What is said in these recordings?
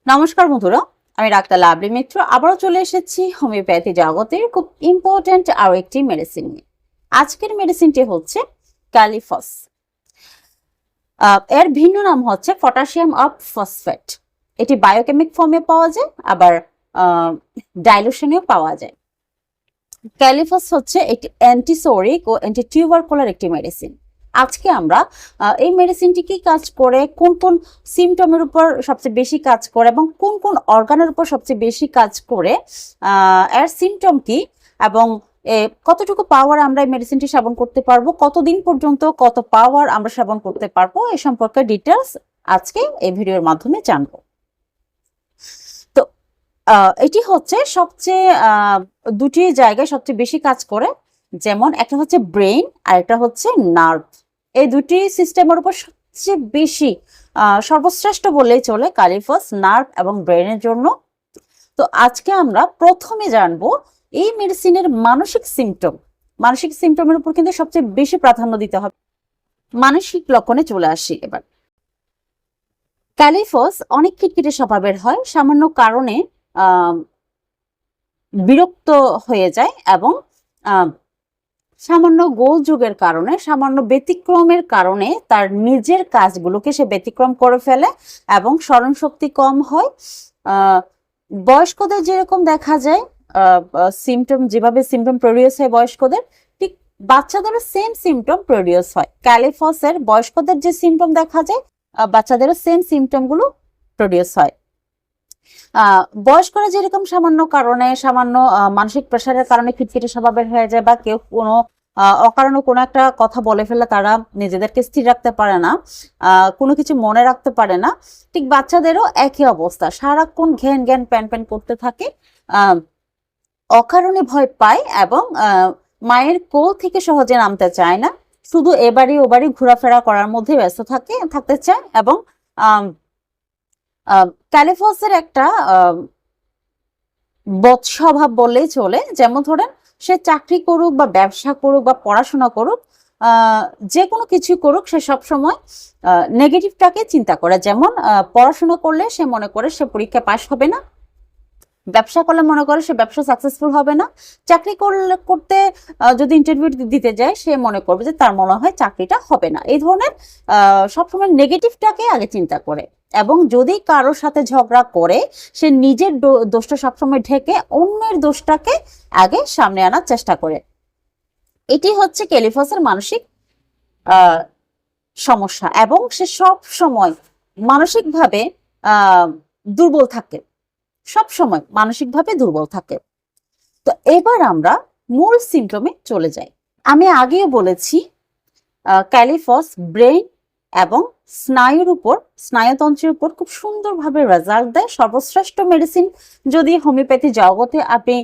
নমস্কার বন্ধুরা, আমি ডাক্তার লাভলি মিত্র আবারও চলে এসেছি হোমিওপ্যাথি জগতের খুব ইম্পর্ট্যান্ট আরও একটি মেডিসিন নিয়ে। আজকের মেডিসিনটি হচ্ছে ক্যালিফস। এর ভিন্ন নাম হচ্ছে পটাশিয়াম অফ ফসফেট। এটি বায়োকেমিক ফর্মে পাওয়া যায়, আবার ডাইলুশনেও পাওয়া যায়। ক্যালিফস হচ্ছে একটি অ্যান্টিসোরিক ও অ্যান্টিটিউবারকুলার একটি মেডিসিন। আজকে আমরা এই মেডিসিনটি কি কাজ করে, কোন কোন সিমটমের উপর সবচেয়ে বেশি কাজ করে এবং কোন কোন অর্গানের উপর সবচেয়ে বেশি কাজ করে, এর সিমটম কি এবং কতটুকু পাওয়ার আমরা এই মেডিসিনটি সেবন করতে পারবো, কতদিন পর্যন্ত কত পাওয়ার আমরা সেবন করতে পারবো, এই সম্পর্কে ডিটেলস আজকে এই ভিডিওর মাধ্যমে জানবো। তো এটি হচ্ছে সবচেয়ে দুটি জায়গায় সবচেয়ে বেশি কাজ করে, যেমন একটা হচ্ছে ব্রেইন আর একটা হচ্ছে নার্ভ। এই দুটি সিস্টেমের উপর সবচেয়ে বেশি সর্বশ্রেষ্ঠ বললেই চলে ক্যালিফস, নার্ভ এবং ব্রেইনের জন্য। তো আজকে আমরা প্রথমে জানবো এই মেডিসিনের মানসিক সিমটম। মানসিক সিমটমের উপর কিন্তু সবচেয়ে বেশি প্রাধান্য দিতে হবে। মানসিক লক্ষণে চলে আসি এবার। ক্যালিফস অনেক খিটখিটে স্বভাবের হয়, সামান্য কারণে বিরক্ত হয়ে যায় এবং সামান্য গোলযোগের কারণে, সামান্য ব্যতিক্রমের কারণে তার নিজের কাজগুলোকে সে ব্যতিক্রম করে ফেলে এবং স্মরণ শক্তি কম হয়। বয়স্কদের যেরকম দেখা যায় সিমটম, যেভাবে সিমটম প্রডিউস হয় বয়স্কদের, ঠিক বাচ্চাদেরও সেম সিমটম প্রডিউস হয়। ক্যালিফসের বয়স্কদের যে সিমটম দেখা যায়, বাচ্চাদেরও সেম সিমটম গুলো প্রডিউস হয়। বয়স্করা যেরকম সামান্য কারণে, সামান্য মানসিক প্রেশারের কারণে খিটখিটে স্বভাবের হয়ে যায়, বা কেউ কোনো অকারণে কোনো একটা কথা বলে ফেলে তারা নিজেদেরকে স্থির রাখতে পারে না, কোনো কিছু মনে রাখতে পারে না, ঠিক বাচ্চাদেরও একই অবস্থা, সারাক্ষণ ঘ্যান ঘ্যান প্যান প্যান করতে থাকে, অকারণে ভয় পায় এবং মায়ের কোল থেকে সহজে নামতে চায় না, শুধু এবারই ওবারই ঘোরাফেরা করার মধ্যে ব্যস্ত থাকতে চায়। এবং ক্যালিফসের একটা বদস্বভাব বললেই চলে, যেমন ধরেন সে চাকরি করুক বা ব্যবসা করুক বা পড়াশোনা করুক, যে কোনো কিছু করুক, সে সবসময় নেগেটিভটাকে চিন্তা করে। যেমন পড়াশোনা করলে সে মনে করে সে পরীক্ষা পাস হবে না, ব্যবসা করলে মনে করে সে ব্যবসা সাকসেসফুল হবে না, চাকরি করতে যদি ইন্টারভিউ দিতে যায় সে মনে করবে যে তার মনে হয় চাকরিটা হবে না। এই ধরনের সবসময় নেগেটিভটাকে আগে চিন্তা করে, এবং যদি কারোর সাথে ঝগড়া করে সে নিজের দোষটা সবসময় ঢেকে অন্যের দোষটাকে আগে সামনে আনার চেষ্টা করে। এটি হচ্ছে ক্যালিফসের মানসিক সমস্যা, এবং সে সব সময় মানসিকভাবে দুর্বল থাকে, সব সময় মানসিকভাবে দুর্বল থাকে। তো এবার আমরা মূল সিমটমে চলে যাই। আমি আগেও বলেছি ক্যালিফস ব্রেইন এবং স্নায়ুর উপর, স্নায়ুতন্ত্রের উপর খুব সুন্দরভাবে রেজাল্ট দেয়। সর্বশ্রেষ্ঠ মেডিসিন যদি হোমিওপ্যাথি জগতে আপনি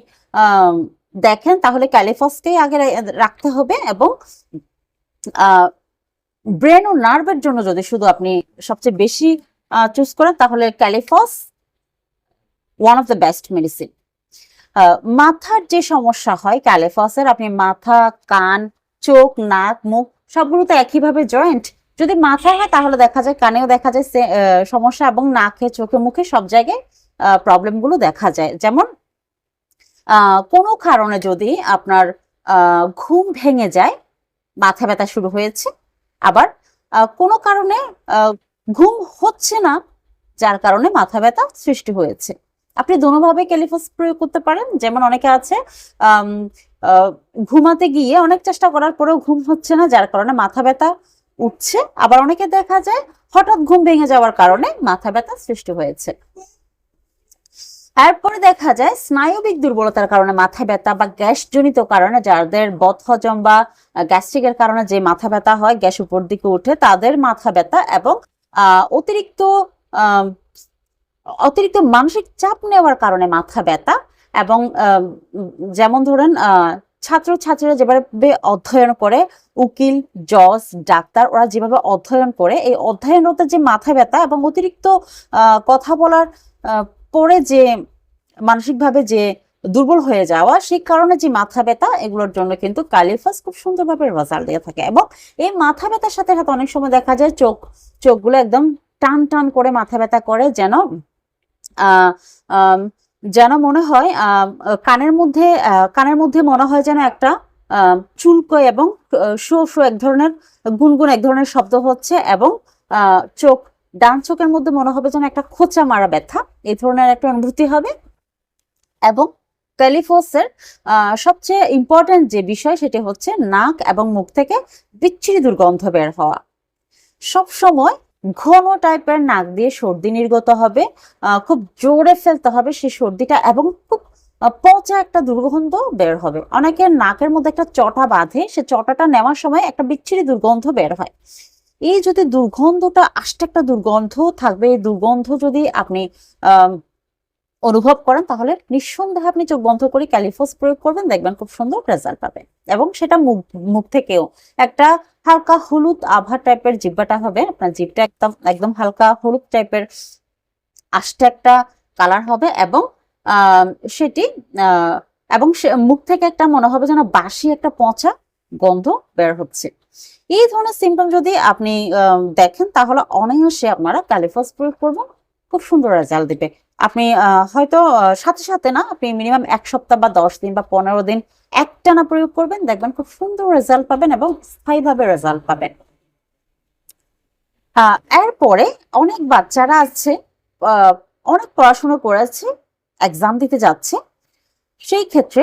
দেখেন তাহলে ক্যালিফসকেই আগে রাখতে হবে, এবং ব্রেন ও নার্ভের জন্য যদি শুধু আপনি সবচেয়ে বেশি চুজ করেন তাহলে Kali phos one of the best medicine. মাথার যে সমস্যা হয় ক্যালিফসের, আপনি মাথা, কান, চোখ, নাক, মুখ সবগুলোতে একইভাবে জয়েন্ট। যদি মাথায় হয় তাহলে দেখা যায় কানেও দেখা যায় সমস্যা, এবং নাকে, চোখে, মুখে সব জায়গায় প্রবলেমগুলো দেখা যায়। যেমন কোনো কারণে যদি আপনার ঘুম ভেঙে যায়, মাথা ব্যথা শুরু হয়েছে, আবার কোনো কারণে ঘুম হচ্ছে না, যার কারণে মাথা ব্যথা সৃষ্টি হয়েছে। আপনি দোনোভাবে ক্যালিফস প্রয়োগ করতে পারেন। যেমন অনেকে আছে ঘুমাতে গিয়ে অনেক চেষ্টা করার পরেও ঘুম হচ্ছে না, যার কারণে মাথা ব্যথা উঠছে, আবার অনেকে দেখা যায় হঠাৎ ঘুম ভেঙে যাওয়ার কারণে মাথা ব্যথা সৃষ্টি হয়েছে। এরপরে দেখা যায় স্নায়বিক দুর্বলতার কারণে মাথা ব্যথা, বা গ্যাসজনিত কারণে, যাদের বদহজম বা গ্যাস্ট্রিকের কারণে যে মাথা ব্যথা হয়, গ্যাস উপর দিকে উঠে, তাদের মাথা ব্যথা, এবং অতিরিক্ত মানসিক চাপ নেওয়ার কারণে মাথা ব্যথা। এবং যেমন ধরেন ছাত্রছাত্রীরা যেভাবে অধ্যয়ন করে, উকিল, জজ, ডাক্তার, ওরা যেভাবে অধ্যয়ন করে, এই অধ্যয়নরত যে মাথা ব্যথা এবং অতিরিক্ত কথা বলার পরে যে মানসিকভাবে যে দুর্বল হয়ে যাওয়া, সেই কারণে যে মাথা ব্যথা, এগুলোর জন্য কিন্তু ক্যালিফস খুব সুন্দরভাবে রেজাল্ট দিয়ে থাকে। এবং এই মাথা ব্যথার সাথে সাথে অনেক সময় দেখা যায় চোখগুলো একদম টান টান করে মাথা ব্যথা করে, যেন আহ আম, যেন মনে হয় কানের মধ্যে মনে হয় যেন একটা চুলকো এবং শো শো এক ধরনের গুনগুন এক ধরনের শব্দ হচ্ছে, এবং চোখ, ডান চোখের মধ্যে মনে হবে যেন একটা খোঁচা মারা ব্যথা, এই ধরনের একটা অনুভূতি হবে। এবং ক্যালিফোসের সবচেয়ে ইম্পর্টেন্ট যে বিষয় সেটি হচ্ছে নাক এবং মুখ থেকে বিচ্ছিরি দুর্গন্ধ বের হওয়া। সব সময় ঘন টাইপের নাক দিয়ে সর্দি নির্গত হবে, খুব জোরে ফেলতে হবে সেই সর্দিটা, এবং খুব পচা একটা দুর্গন্ধ বের হবে। অনেকের নাকের মধ্যে একটা চটা বাঁধে, সে চটাটা নেওয়ার সময় একটা বিচ্ছিরি দুর্গন্ধ বের হয়। এই যদি দুর্গন্ধটা, আস্তে একটা দুর্গন্ধ থাকবে, এই দুর্গন্ধ যদি আপনি অনুভব করেন তাহলে নিঃসন্দেহে আপনি চোখ বন্ধ করে ক্যালিফোস প্রয়োগ করবেন, দেখবেন খুব সুন্দর রেজাল্ট পাবেন। এবং সেটা মুখ থেকেও একটা হালকা হলুদ আভা টাইপের জিহ্বাটা হবে, আপনার জিভটা একদম একদম হালকা হলুদ টাইপের আস্তে একটা কালার হবে, এবং সেটি এবং মুখ থেকে একটা মনে হবে যেন বাসি একটা পচা গন্ধ বের হচ্ছে। এই ধরনের সিম্পটম যদি আপনি দেখেন তাহলে অনায়াসে আপনারা ক্যালিফোস প্রয়োগ করবেন, খুব সুন্দর রেজাল্ট দিবে। আপনি হয়তো সাথে সাথে না, আপনি মিনিমাম 1 সপ্তাহ বা 10 দিন বা 15 দিন একটানা প্রয়োগ করবেন, দেখবেন খুব সুন্দর রেজাল্ট পাবেন এবং স্থায়ীভাবে রেজাল্ট পাবেন। এরপরে অনেক বাচ্চারা আছে, অনেক পড়াশোনা করেছে, এক্সাম দিতে যাচ্ছে, সেই ক্ষেত্রে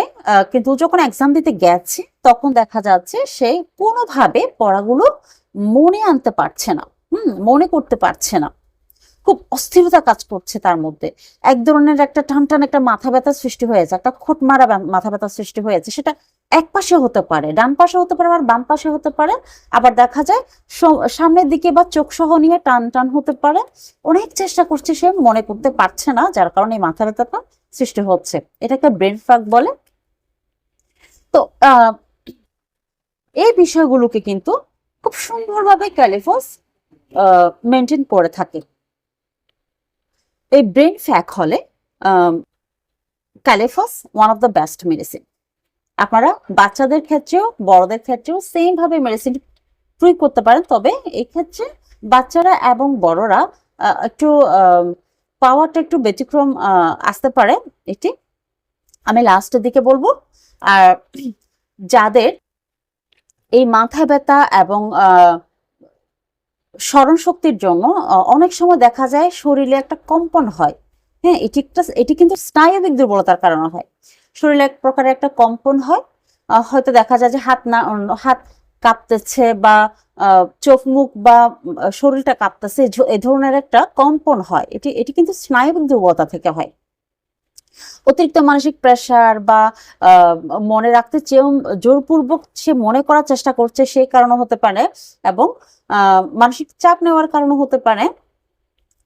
কিন্তু যখন এক্সাম দিতে গেছে তখন দেখা যাচ্ছে সে কোনোভাবে পড়াগুলো মনে আনতে পারছে না, মনে করতে পারছে না, খুব অস্থিরতা কাজ করছে তার মধ্যে, এক ধরনের একটা টান টান একটা মাথা ব্যথার সৃষ্টি হয়েছে, একটা খোটমারা মাথা ব্যথার সৃষ্টি হয়েছে। সেটা এক পাশে হতে পারে, ডান পাশে হতে পারে, আবার বাম পাশে হতে পারে, আবার দেখা যায় সামনের দিকে বা চোখ সহ নিয়ে টান টান হতে পারে। অনেক চেষ্টা করছে, সে মনে করতে পারছে না, যার কারণে এই মাথা ব্যথাটা সৃষ্টি হচ্ছে। এটাকে ব্রেন ফগ বলে। তো এই বিষয়গুলোকে কিন্তু খুব সুন্দরভাবে ক্যালিফোস মেনটেন করে থাকে। এই ব্রেন ফ্যাক হলে Kali phos one of the best medicine. আপনারা বাচ্চাদের ক্ষেত্রেও বড়দের ক্ষেত্রেও সেম ভাবে মেডিসিন প্রয়োগ করতে পারেন, তবে এই ক্ষেত্রে বাচ্চারা এবং বড়রা একটু পাওয়ারটা একটু ব্যতিক্রম আসতে পারে, এটি আমি লাস্টের দিকে বলবো। আর যাদের এই মাথা ব্যথা এবং স্মরণ শক্তির জন্য অনেক সময় দেখা যায় শরীরে একটা কম্পন হয়, হ্যাঁ, এটি কিন্তু স্নায়বিক দুর্বলতার কারণে হয়। শরীরে এক প্রকারের একটা কম্পন হয়, হয়তো দেখা যায় যে হাত কাঁপতেছে বা চোখ মুখ বা শরীরটা কাঁপতেছে, এ ধরনের একটা কম্পন হয়। এটি কিন্তু স্নায়বিক দুর্বলতা থেকে হয়। অতিরিক্ত মানসিক প্রেসার বা মনে রাখতে চেয়েও জোরপূর্বক সে মনে করার চেষ্টা করছে সেই কারণে হতে পারে, এবং মানসিক চাপ নেওয়ার কারণে হতে পারে,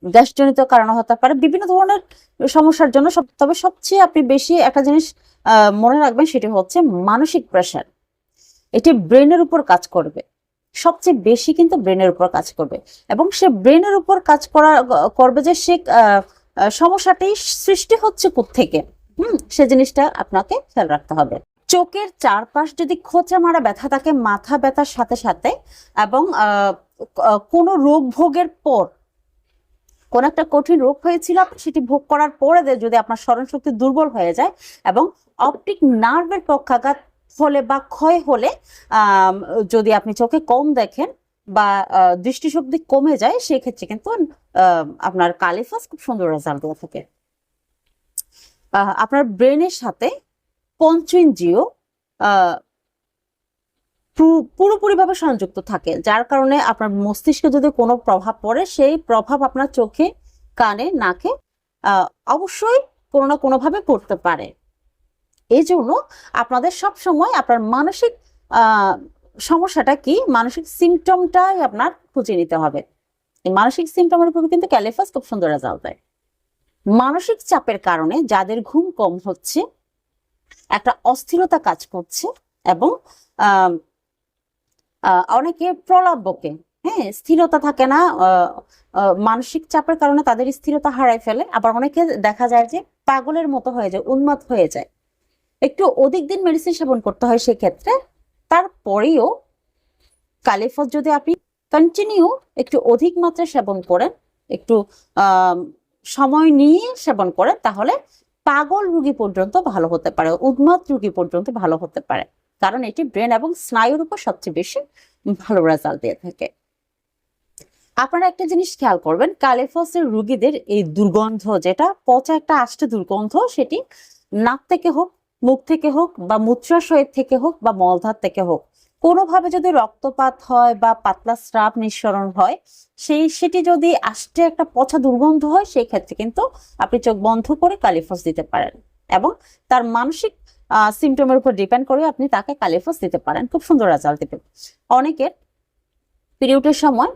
গ্যাসজনিত কারণে হতে পারে, বিভিন্ন ধরনের সমস্যার জন্য। তবে সবচেয়ে আপনি বেশি একটা জিনিস মনে রাখবেন, সেটি হচ্ছে মানসিক প্রেসার। এটি ব্রেনের উপর কাজ করবে, সবচেয়ে বেশি কিন্তু ব্রেনের উপর কাজ করবে, এবং সে ব্রেনের উপর কাজ করবে যে সে সমস্যাটি সৃষ্টি হচ্ছে কোত্থেকে, সে জিনিসটা আপনাকে খেয়াল রাখতে হবে। চোখের চারপাশ যদি খোঁচা মারা ব্যথা থাকে মাথা ব্যথার সাথে সাথে, এবং কোনো রোগ ভোগের পর, কোন একটা কঠিন রোগ হয়েছিল সেটি ভোগ করার পরে যদি আপনার স্মরণ শক্তি দুর্বল হয়ে যায় এবং অপটিক নার্ভের পক্ষাঘাত হলে বা ক্ষয় হলে, যদি আপনি চোখে কম দেখেন বা দৃষ্টিশক্তি কমে যায়, সেক্ষেত্রে কিন্তু আপনার কালিফাস খুব সুন্দর রেজাল্ট দিয়ে থাকে। আপনার ব্রেনের সাথে পঞ্চেন্দ্রিয় পুরোপুরিভাবে সংযুক্ত থাকে, যার কারণে আপনার মস্তিষ্কে যদি কোনো প্রভাব পড়ে, সেই প্রভাব আপনার চোখে, কানে, নাকে অবশ্যই কোনো না কোনোভাবে পড়তে পারে। এই জন্য আপনাদের সব সময় আপনার মানসিক সমস্যাটা কি, মানসিক সিমটমটাই আপনার খুঁজে নিতে হবে। এই মানসিক সিমটমের উপর কিন্তু ক্যালিফাস খুব সুন্দর রেজাল্ট দেয়। মানসিক চাপের কারণে যাদের ঘুম কম হচ্ছে, একটা অস্থিরতা কাজ করছে, এবং অনেকে প্রলাপ বকে, হ্যাঁ, স্থিরতা থাকে না, মানসিক চাপের কারণে তাদের স্থিরতা হারায় ফেলে। আবার অনেকে দেখা যায় যে পাগলের মতো হয়ে যায়, উন্মাদ হয়ে যায়, একটু অধিক দিন মেডিসিন সেবন করতে হয় সেক্ষেত্রে। তারপরেও কালিফস যদি আপনি কন্টিনিউ একটু অধিক মাত্রায় সেবন করেন, একটু সময় নিয়ে সেবন করেন তাহলে পাগল রোগী পর্যন্ত ভালো হতে পারে, উন্মাদ রোগী পর্যন্ত ভালো হতে পারে, কারণ এটি ব্রেন এবং স্নায়ুর উপর সবচেয়ে বেশি ভালো রেজাল্ট দিয়ে থাকে। আপনারা একটা জিনিস খেয়াল করবেন, কালিফসের রোগীদের এই দুর্গন্ধ, যেটা পচা একটা আষ্টে দুর্গন্ধ, সেটি নাক থেকে হোক, মুখ থেকে হোক, বা মূত্রাশয় থেকে হোক, বা মলধার থেকে হোক, কোনোভাবে যদি রক্তপাত হয় বা পাতলা স্রাব নিঃসরণ হয়, সেটি যদি আষ্টে একটা পচা দুর্গন্ধ হয়, সেই ক্ষেত্রে কিন্তু আপনি চোখ বন্ধ করে কালিফস দিতে পারেন, এবং তার মানসিক সিমটমের উপর ডিপেন্ড করে আপনি তাকে কালিফস দিতে পারেন, খুব সুন্দর রেজাল্ট দিবে। অনেকের পিরিয়ডের সময়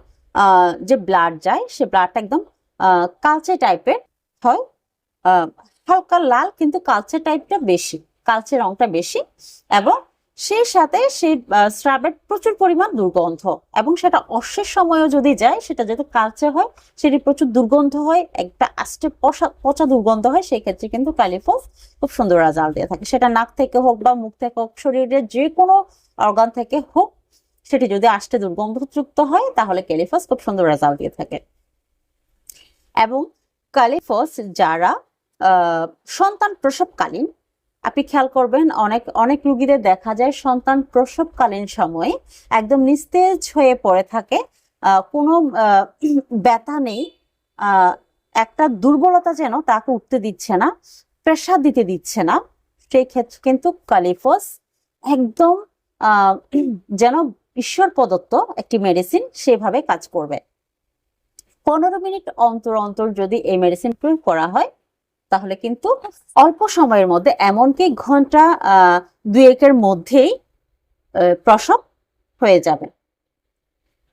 যে ব্লাড যায়, সে ব্লাডটা একদম কালচে টাইপের হয়, হালকা লাল, কিন্তু কালচে টাইপটা বেশি, কালচে রংটা বেশি, এবং সেই সাথে সেই স্রাবের প্রচুর পরিমাণ দুর্গন্ধ, এবং সেটা অশ্বের সময়ও যদি যায়, সেটা যদি কালচে হয়, সেটি প্রচুর দুর্গন্ধ হয়, একটা আস্তে পচা দুর্গন্ধ হয়, সেই ক্ষেত্রে কিন্তু কালিফস খুব সুন্দর রেজাল্ট দিয়ে থাকে। সেটা নাক থেকে হোক বা মুখ থেকে হোক, শরীরের যে কোনো অর্গান থেকে হোক, সেটি যদি আষ্টে দুর্গন্ধযুক্ত হয়, তাহলে কালিফস খুব সুন্দর রেজাল্ট দিয়ে থাকে। এবং কালিফস যারা সন্তান প্রসবকালীন, আপনি খেয়াল করবেন অনেক অনেক রোগীদের দেখা যায় সন্তান প্রসবকালীন সময়ে একদম নিস্তেজ হয়ে পড়ে থাকে, কোনো ব্যথা নেই, একটা দুর্বলতা যেন তাকে উঠতে দিচ্ছে না, প্রেসার দিতে দিচ্ছে না, সেই ক্ষেত্রে কিন্তু কালিফস একদম যেন ঈশ্বর প্রদত্ত একটি মেডিসিন, সেভাবে কাজ করবে। 15 মিনিট অন্তর অন্তর যদি এই মেডিসিন প্রয়োগ করা হয়, তাহলে কিন্তু অল্প সময়ের মধ্যে, এমনকি ঘন্টা 2-1-এর মধ্যেই প্রসব হয়ে যাবে।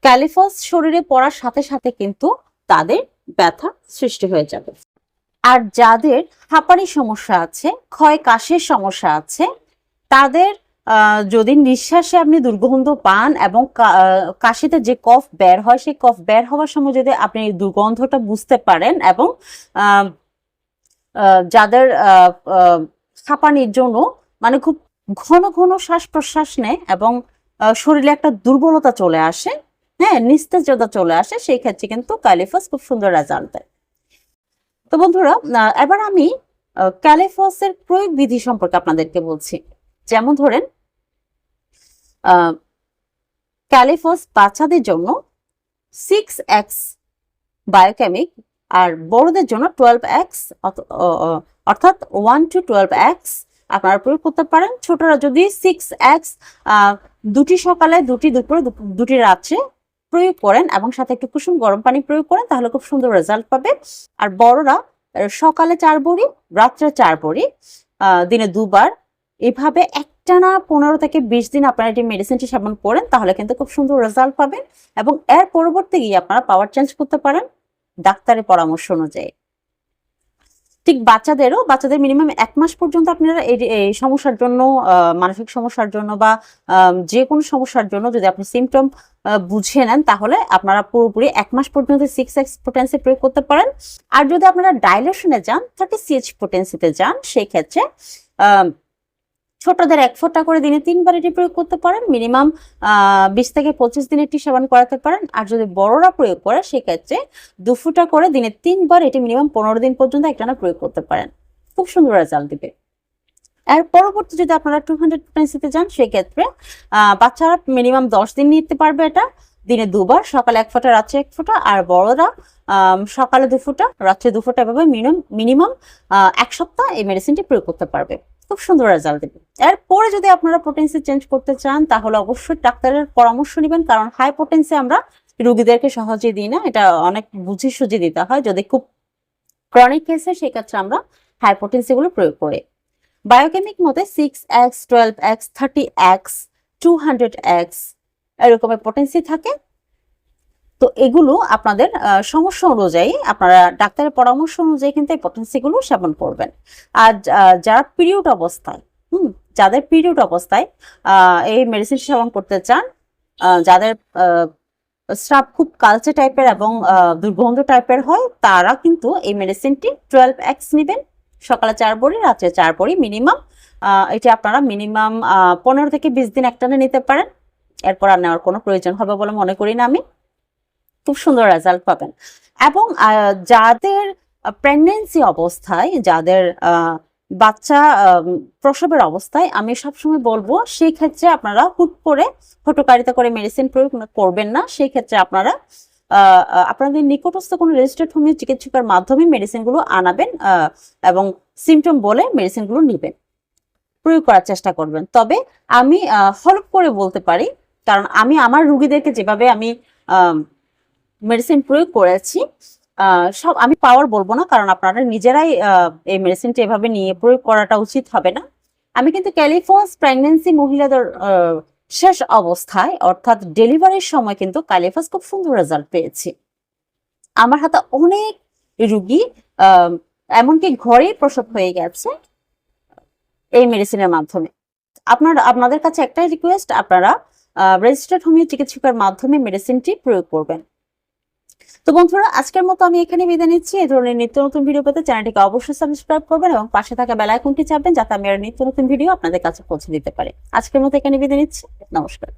কালিফস শরীরে পড়ার সাথে সাথে কিন্তু তাদের ব্যথা সৃষ্টি হয়ে যাবে। আর যাদের হাঁপানির সমস্যা আছে, ক্ষয় কাশির সমস্যা আছে, তাদের যদি নিঃশ্বাসে আপনি দুর্গন্ধ পান এবং কাশিতে যে কফ বের হয়, সেই কফ বের হওয়ার সময় যদি আপনি দুর্গন্ধটা বুঝতে পারেন, এবং যাদের হাঁপানির জন্য মানে খুব ঘন ঘন শ্বাস প্রশ্বাস নেয় এবং শরীরে একটা দুর্বলতা চলে আসে, হ্যাঁ, নিস্তেজতা চলে আসে, সেই ক্ষেত্রে কিন্তু কালিফস খুব সুন্দর রেজাল্ট দেয়। তো বন্ধুরা, এবার আমি কালিফসের প্রয়োগ বিধি সম্পর্কে আপনাদেরকে বলছি। যেমন ধরেন, কালিফস বাচ্চাদের জন্য 6x বায়োকেমিক, আর বড়দের জন্য 12x, অর্থাৎ 1 to 12x আপনারা প্রয়োগ করতে পারেন। ছোটরা যদি 6x 2টি সকালে, 2টি দুপুরে, 2টি রাত্রে প্রয়োগ করেন এবং সাথে একটু কুসুম গরম পানি প্রয়োগ করেন, তাহলে খুব সুন্দর রেজাল্ট পাবে। আর বড়রা সকালে 4 বড়ি, রাত্রে 4 বড়ি, দিনে 2 বার, এভাবে একটানা 15 থেকে 20 দিন আপনারা এই মেডিসিনটি সেবন করেন, তাহলে কিন্তু খুব সুন্দর রেজাল্ট পাবেন। এবং এর পরবর্তী গিয়ে আপনারা পাওয়ার চেঞ্জ করতে পারেন ডাক্তারের পরামর্শ অনুযায়ী। ঠিক বাচ্চাদের মিনিমাম 1 মাস পর্যন্ত আপনারা এই সমস্যার জন্য, মানসিক সমস্যার জন্য বা যে কোনো সমস্যার জন্য যদি আপনি সিমটম বুঝে নেন, তাহলে আপনারা পুরোপুরি 1 মাস পর্যন্ত 6x পোটেন্সি প্রয়োগ করতে পারেন। আর যদি আপনারা ডাইলেশনে যান, 30 CH পোটেন্সিতে যান, সেই ক্ষেত্রে ছোটদের 1 ফোঁটা করে দিনে 3 বার এটি প্রয়োগ করতে পারেন, মিনিমাম 20 থেকে 25 দিন এটি সেবন করাতে পারেন। আর যদি বড়রা প্রয়োগ করে, সেক্ষেত্রে 2 ফোঁটা করে দিনে 3 বার এটি মিনিমাম 15 দিন পর্যন্ত একটানা প্রয়োগ করতে পারেন, খুব সুন্দর রেজাল্ট দিবে। এর পরবর্তী যদি আপনারা 200 পোটেন্সিতে যান, সেক্ষেত্রে বাচ্চারা মিনিমাম 10 দিন নিতে পারবে, এটা দিনে 2 বার, সকালে 1 ফোঁটা, রাত্রে 1 ফোঁটা, আর বড়রা সকালে 2 ফোঁটা, রাত্রে 2 ফোঁটা, এভাবে মিনিমাম 1 সপ্তাহ এই মেডিসিনটি প্রয়োগ করতে পারবে, খুব সুন্দর রেজাল্ট দেবে। এরপরে যদি আপনারা পোটেন্সি চেঞ্জ করতে চান, তাহলে অবশ্যই ডাক্তারের পরামর্শ নেবেন, কারণ হাই পোটেন্সি আমরা রোগীদেরকে সহজে দিই না, এটা অনেক বুঝে সুঝে দিতে হয়। যদি খুব ক্রনিক কেসে, সেক্ষেত্রে আমরা হাই পোটেন্সি গুলো প্রয়োগ করি। বায়োকেমিক মতে 6x, 12x, 30x, 200x এরকমের পোটেন্সি থাকে। তো এগুলো আপনাদের সমস্যা অনুযায়ী, আপনারা ডাক্তারের পরামর্শ অনুযায়ী কিন্তু এই পটেন্সিগুলো সেবন করবেন। আর যারা পিরিয়ড অবস্থায়, যাদের পিরিয়ড অবস্থায় এই মেডিসিন সেবন করতে চান, যাদের স্রাব খুব কালচে টাইপের এবং দুর্গন্ধ টাইপের হয়, তারা কিন্তু এই মেডিসিনটি 12x নেবেন, সকালে 4 বড়ি, রাত্রে 4 বড়ি, মিনিমাম এটি আপনারা মিনিমাম 15 থেকে 20 দিন একটানে নিতে পারেন। এরপর আর নেওয়ার কোনো প্রয়োজন হবে বলে মনে করি না আমি, খুব সুন্দর রেজাল্ট পাবেন। এবং যাদের প্রেগন্যান্সি অবস্থায় যাদের বাচ্চা প্রসবের অবস্থায় আমি সবসময় বলবো সেই ক্ষেত্রে আপনারা হুট করে হঠকারিতা করে মেডিসিন প্রয়োগ করবেন না। সেই ক্ষেত্রে আপনারা আপনাদের নিকটস্থ কোনো রেজিস্টার্ড হোমিও চিকিৎসকের মাধ্যমে মেডিসিনগুলো আনাবেন এবং সিমটম বলে মেডিসিনগুলো নেবেন, প্রয়োগ করার চেষ্টা করবেন। তবে আমি হলফ করে বলতে পারি, কারণ আমি আমার রুগীদেরকে যেভাবে আমি মেডিসিন প্রয়োগ করেছি সব আমি পাওয়ার বলবো না, কারণ আপনারা নিজেরাই এই মেডিসিনটা এভাবে নিয়ে প্রয়োগ করাটা উচিত হবে না। আমি কিন্তু ক্যালিফস প্রেগন্যান্সি মহিলাদের শেষ অবস্থায় অর্থাৎ ডেলিভারির সময় কিন্তু ক্যালিফস খুব সুন্দর রেজাল্ট পেয়েছি। আমার হাতে অনেক রুগী এমনকি ঘরেই প্রসব হয়ে গেছে এই মেডিসিনের মাধ্যমে। আপনাদের কাছে একটাই রিকোয়েস্ট, আপনারা রেজিস্টার্ড হোমিও চিকিৎসকের মাধ্যমে মেডিসিনটি প্রয়োগ করবেন। তো বন্ধুরা, আজকের মতো আমি এখানে বিদায় নিচ্ছি। এই ধরনের নিত্য নতুন ভিডিও পেতে চ্যানেলটিকে অবশ্যই সাবস্ক্রাইব করবেন এবং পাশে থাকা বেল আইকনটি চাপবেন যাতে আমি আর নিত্য নতুন ভিডিও আপনাদের কাছে পৌঁছে দিতে পারি। আজকের মতো এখানে বিদায় নিচ্ছি, নমস্কার।